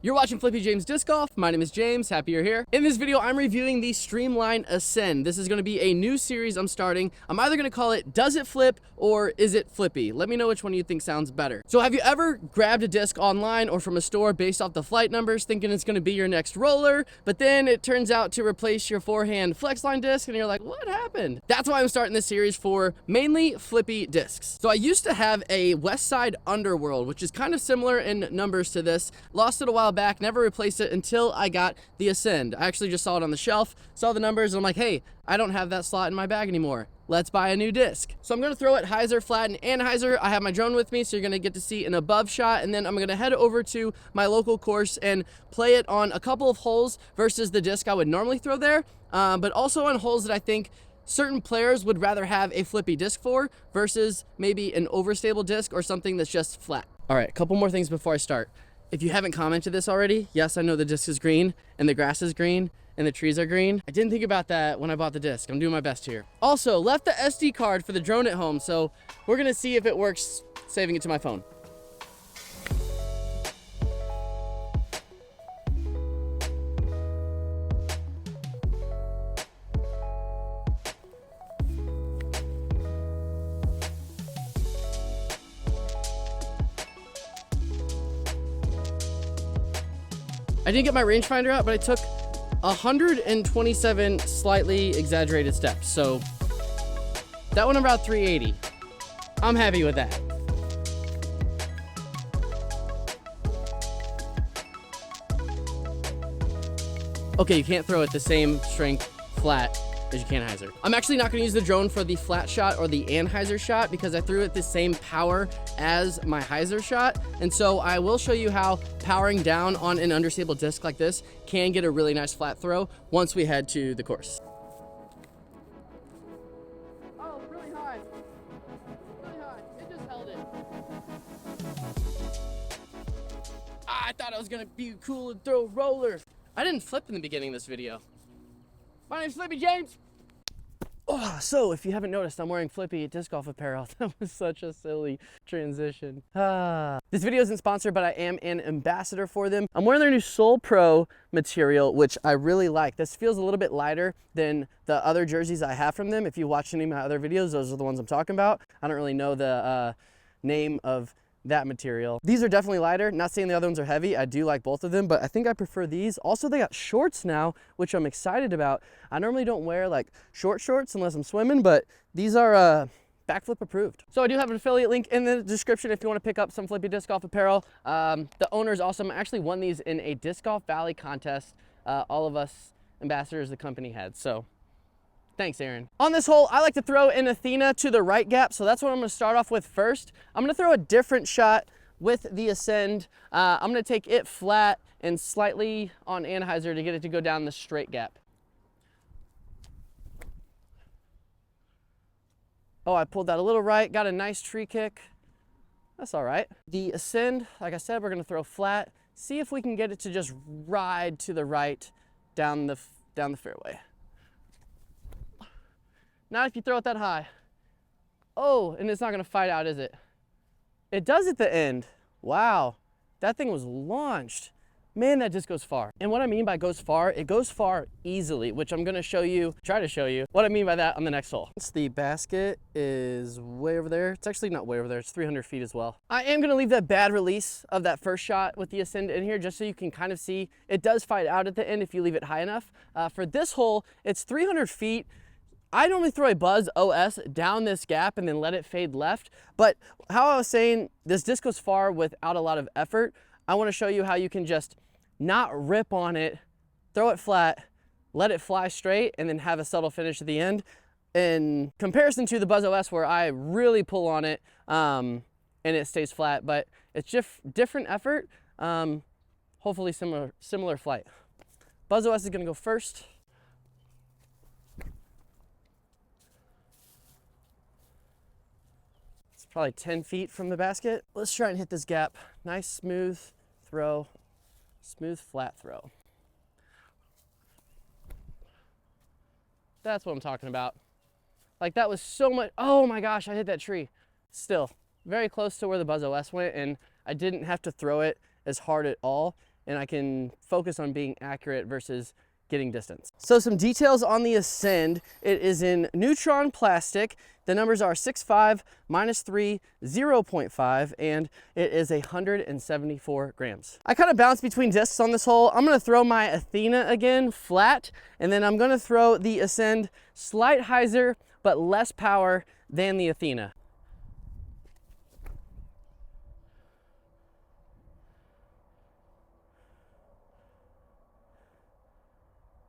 You're watching Flippy James Disc Golf. My name is James, happy you're here. In this video, I'm reviewing the Streamline Ascend. This is gonna be a new series I'm starting. I'm either gonna call it Does It Flip or Is It Flippy? Let me know which one you think sounds better. So have you ever grabbed a disc online or from a store based off the flight numbers thinking it's gonna be your next roller, but then it turns out to replace your forehand flexline disc and you're like, what happened? That's why I'm starting this series for mainly flippy discs. So I used to have a West Side Underworld, which is kind of similar in numbers to this. Lost it a while back, never replaced it until I got the Ascend. I actually just saw it on the shelf, saw the numbers, and I'm like, hey, I don't have that slot in my bag anymore. Let's buy a new disc. So I'm gonna throw it hyzer, flat, and anhyzer. I have my drone with me, so you're gonna get to see an above shot, and then I'm gonna head over to my local course and play it on a couple of holes versus the disc I would normally throw there, but also on holes that I think certain players would rather have a flippy disc for versus maybe an overstable disc or something that's just flat. All right, a couple more things before I start. If you haven't commented this already, yes, I know the disc is green and the grass is green and the trees are green. I didn't think about that when I bought the disc. I'm doing my best here. Also, left the SD card for the drone at home, so we're gonna see if it works saving it to my phone. I didn't get my rangefinder out, but I took 127 slightly exaggerated steps. So that went about 380. I'm happy with that. Okay, you can't throw it the same strength flat as you can hyzer. I'm actually not gonna use the drone for the flat shot or the anhyzer shot because I threw it the same power as my hyzer shot. And so I will show you how powering down on an understable disc like this can get a really nice flat throw once we head to the course. Oh, really high. Really high. It just held it. I thought it was gonna be cool to throw rollers. I didn't flip in the beginning of this video. My name's Flippy James. Oh, so if you haven't noticed, I'm wearing Flippy disc golf apparel. That was such a silly transition. This video isn't sponsored, but I am an ambassador for them. I'm wearing their new Soul Pro material, which I really like. This feels a little bit lighter than the other jerseys I have from them. If you watch any of my other videos, those are the ones I'm talking about. I don't really know the name of that material. These are definitely lighter. Not saying the other ones are heavy. I do like both of them, but I think I prefer these. Also, they got shorts now, which I'm excited about. I normally don't wear like short shorts unless I'm swimming, but these are backflip approved. So I do have an affiliate link in the description if you want to pick up some Flippy disc golf apparel. The owner is awesome. I actually won these in a Disc Golf Valley contest. All of us ambassadors the company had. So thanks, Aaron. On this hole, I like to throw in Athena to the right gap, so that's what I'm gonna start off with first. I'm gonna throw a different shot with the Ascend. I'm gonna take it flat and slightly on anhyzer to get it to go down the straight gap. Oh, I pulled that a little right, got a nice tree kick. That's all right. The Ascend, like I said, we're gonna throw flat. See if we can get it to just ride to the right down the fairway. Not if you throw it that high. Oh, and it's not gonna fight out, is it? It does at the end. Wow, that thing was launched. Man, that just goes far. And what I mean by goes far, it goes far easily, which I'm gonna try to show you what I mean by that on the next hole. The basket is way over there. It's actually not way over there, it's 300 feet as well. I am gonna leave that bad release of that first shot with the Ascend in here just so you can kind of see it does fight out at the end if you leave it high enough. For this hole, it's 300 feet. I normally throw a Buzz OS down this gap and then let it fade left, but how I was saying, this disc goes far without a lot of effort. I wanna show you how you can just not rip on it, throw it flat, let it fly straight, and then have a subtle finish at the end. In comparison to the Buzz OS where I really pull on it and it stays flat, but it's just different effort, hopefully similar flight. Buzz OS is gonna go first. Probably 10 feet from the basket. Let's try and hit this gap. Nice, smooth throw, smooth flat throw. That's what I'm talking about. Like that was so much, oh my gosh, I hit that tree. Still, very close to where the Buzz OS went, and I didn't have to throw it as hard at all. and I can focus on being accurate versus getting distance. So some details on the Ascend. It is in Neutron plastic. The numbers are 6.5, -3, 0.5, and it is 174 grams. I kind of bounce between discs on this hole. I'm gonna throw my Athena again flat, and then I'm gonna throw the Ascend slight hyzer, but less power than the Athena.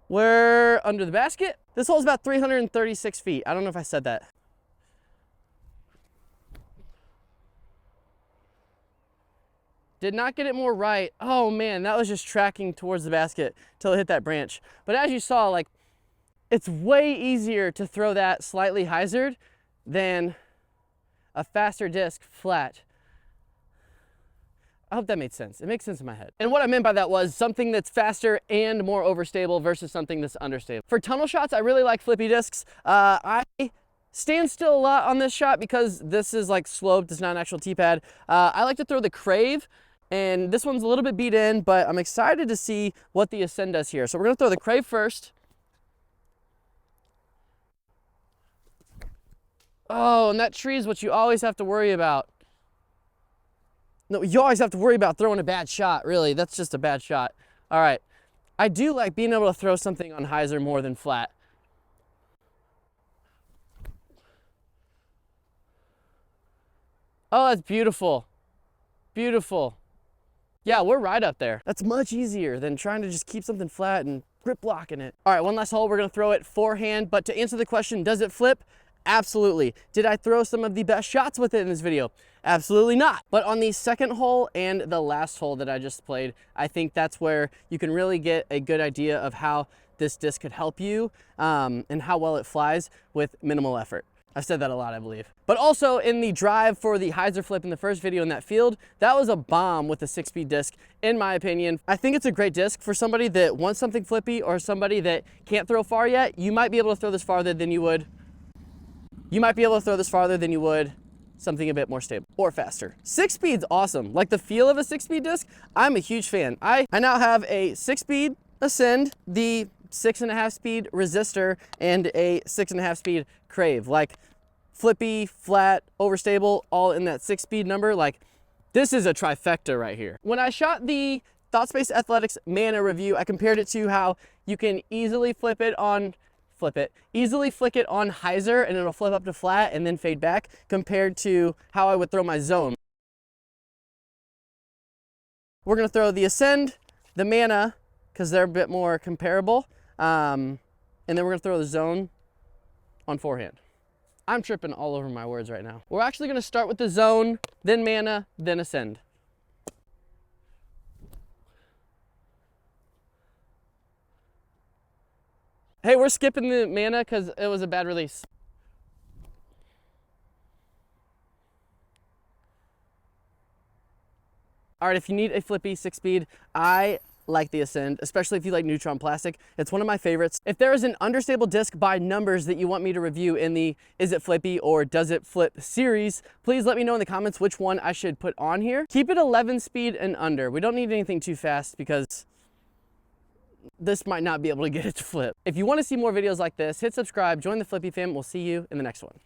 We're under the basket. This hole is about 336 feet. I don't know if I said that. Did not get it more right. Oh man, that was just tracking towards the basket till it hit that branch. But as you saw, like, it's way easier to throw that slightly hyzered than a faster disc flat. I hope that made sense. It makes sense in my head. And what I meant by that was something that's faster and more overstable versus something that's understable. For tunnel shots, I really like flippy discs. I stand still a lot on this shot because this is like sloped, it's not an actual T-pad. I like to throw the Crave, and this one's a little bit beat in, but I'm excited to see what the Ascend does here. So we're gonna throw the Crave first. Oh, and that tree is what you always have to worry about. No, you always have to worry about throwing a bad shot, really. That's just a bad shot. All right. I do like being able to throw something on hyzer more than flat. Oh, that's beautiful. Beautiful. Yeah, we're right up there. That's much easier than trying to just keep something flat and grip blocking it. All right, one last hole. We're gonna throw it forehand, but to answer the question, does it flip? Absolutely. Did I throw some of the best shots with it in this video? Absolutely not. But on the second hole and the last hole that I just played, I think that's where you can really get a good idea of how this disc could help you and how well it flies with minimal effort. I've said that a lot, I believe. But also in the drive for the hyzer flip in the first video in that field, that was a bomb with a 6-speed disc, in my opinion. I think it's a great disc for somebody that wants something flippy or somebody that can't throw far yet. You might be able to throw this farther than you would. You might be able to throw this farther than you would something a bit more stable or faster. 6-speed's awesome. Like the feel of a 6-speed disc, I'm a huge fan. I now have a 6-speed Ascend, the 6.5 speed resistor, and a 6.5 speed Crave. Like flippy, flat, overstable, all in that 6-speed number. Like this is a trifecta right here. When I shot the ThoughtSpace Athletics Mana review, I compared it to how you can easily easily flick it on hyzer and it'll flip up to flat and then fade back, compared to how I would throw my zone. We're gonna throw the Ascend, the Mana, because they're a bit more comparable, and then we're gonna throw the zone on forehand. I'm tripping all over my words right now. We're actually gonna start with the zone, then Mana, then Ascend. Hey, we're skipping the Mana because it was a bad release. All right, if you need a flippy 6-speed, I like the Ascend, especially if you like Neutron plastic. It's one of my favorites. If there is an understable disc by numbers that you want me to review in the Is It Flippy or Does It Flip series, please let me know in the comments which one I should put on here. Keep it 11 speed and under. We don't need anything too fast because this might not be able to get it to flip. If you want to see more videos like this, hit subscribe, join the Flippy fam. We'll see you in the next one.